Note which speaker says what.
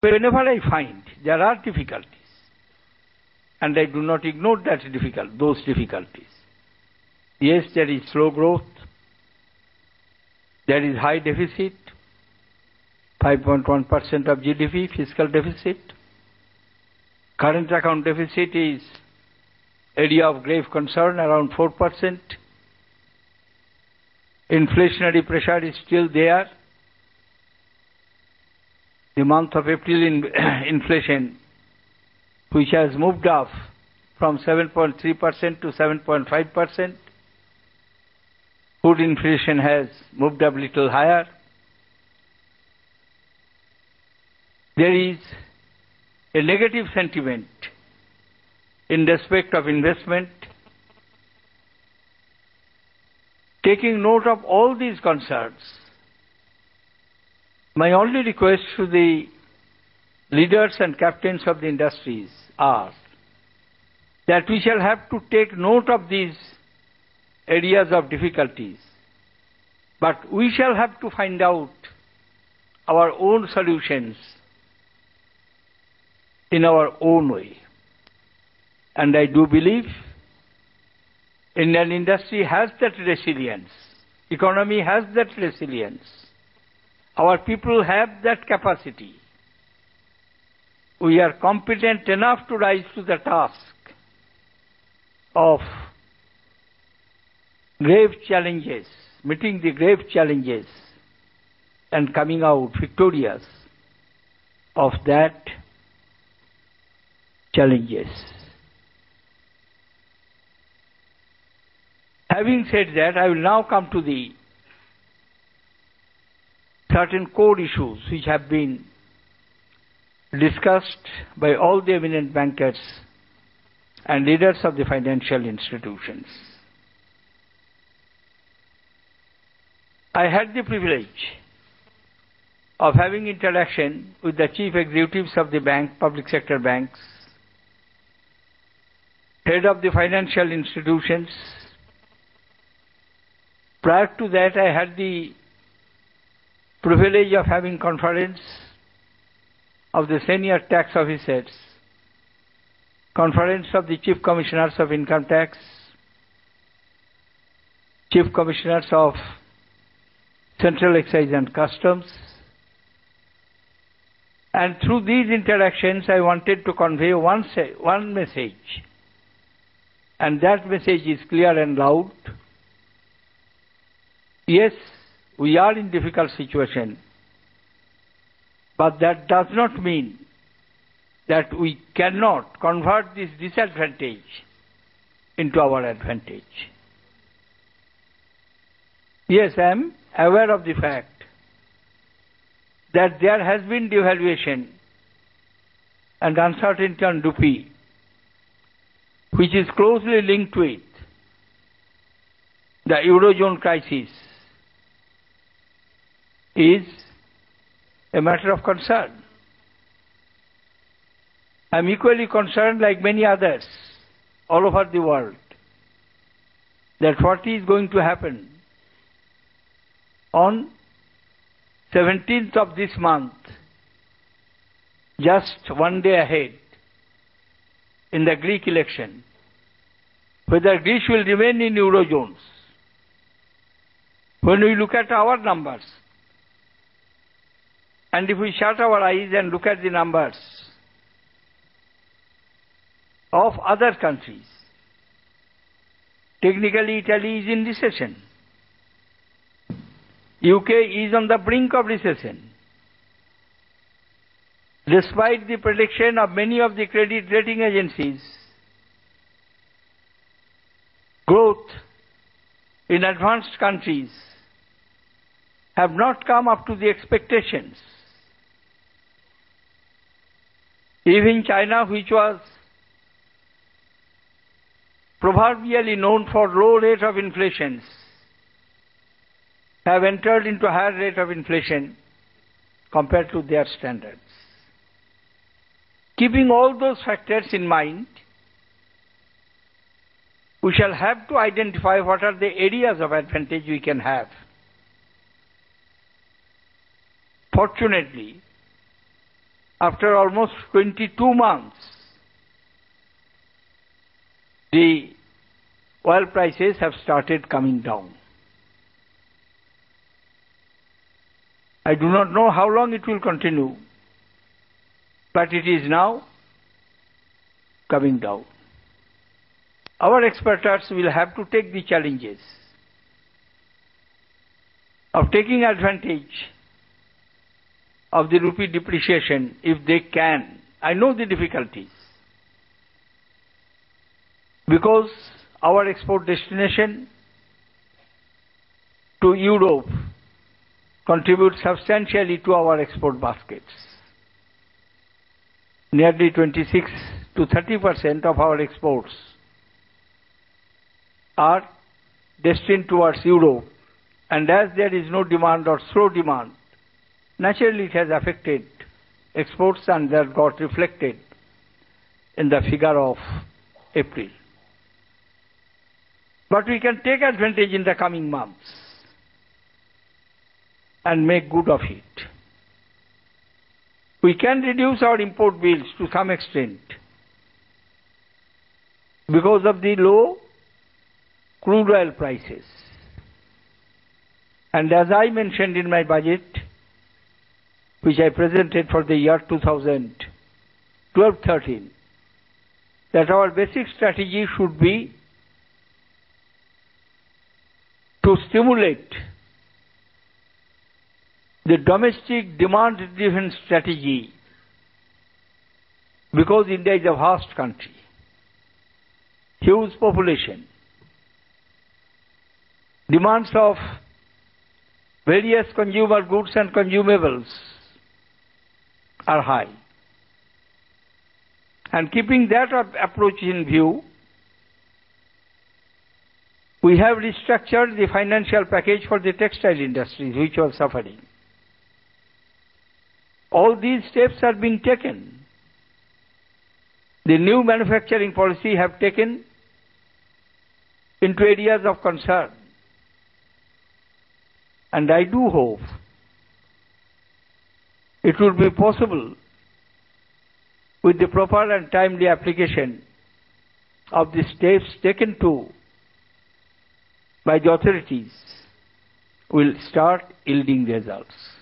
Speaker 1: Whenever I find there are difficulties, and I do not ignore those difficulties. Yes, there is slow growth, there is high deficit, 5.1% of GDP, fiscal deficit. Current account deficit is area of grave concern, around 4%. Inflationary pressure is still there. The month of April inflation, which has moved up from 7.3% to 7.5%. Food inflation has moved up a little higher. There is a negative sentiment in respect of investment. Taking note of all these concerns, my only request to the leaders and captains of the industries are that we shall have to take note of these areas of difficulties, but we shall have to find out our own solutions in our own way. And I do believe Indian industry has that resilience, economy has that resilience, our people have that capacity. We are competent enough to rise to the task of grave challenges, meeting the grave challenges and coming out victorious of that challenges. Having said that, I will now come to the certain core issues which have been discussed by all the eminent bankers and leaders of the financial institutions. I had the privilege of having interaction with the chief executives of the public sector banks, head of the financial institutions. Prior to that, I had the privilege of having conference of the senior tax officers, conference of the chief commissioners of income tax, chief commissioners of central excise and customs. And through these interactions, I wanted to convey one message. And that message is clear and loud. Yes, we are in difficult situation, but that does not mean that we cannot convert this disadvantage into our advantage. Yes, I am aware of the fact that there has been devaluation and uncertainty on rupee, which is closely linked with the Eurozone crisis, is a matter of concern. I am equally concerned, like many others all over the world, that what is going to happen on 17th of this month, just one day ahead, in the Greek election, whether Greece will remain in Eurozones. When we look at our numbers, and if we shut our eyes and look at the numbers of other countries, technically Italy is in recession. UK is on the brink of recession. Despite the prediction of many of the credit rating agencies, growth in advanced countries have not come up to the expectations. Even China, which was proverbially known for low rate of inflation, have entered into a higher rate of inflation compared to their standards. Keeping all those factors in mind, we shall have to identify what are the areas of advantage we can have. Fortunately, after almost 22 months, the oil prices have started coming down. I do not know how long it will continue, but it is now coming down. Our exporters will have to take the challenges of taking advantage of the rupee depreciation if they can. I know the difficulties, because our export destination to Europe contributes substantially to our export baskets. Nearly 26 to 30% of our exports are destined towards Europe, and as there is no demand or slow demand, naturally it has affected exports, and that got reflected in the figure of April. But we can take advantage in the coming months and make good of it. We can reduce our import bills to some extent because of the low crude oil prices. And as I mentioned in my budget, which I presented for the year 2012-13, that our basic strategy should be to stimulate the domestic demand-driven strategy, because India is a vast country, huge population, demands of various consumer goods and consumables are high. And keeping that approach in view, we have restructured the financial package for the textile industries, which was suffering. All these steps are being taken. The new manufacturing policy have taken into areas of concern. And I do hope it will be possible, with the proper and timely application of the steps taken by the authorities, will start yielding results.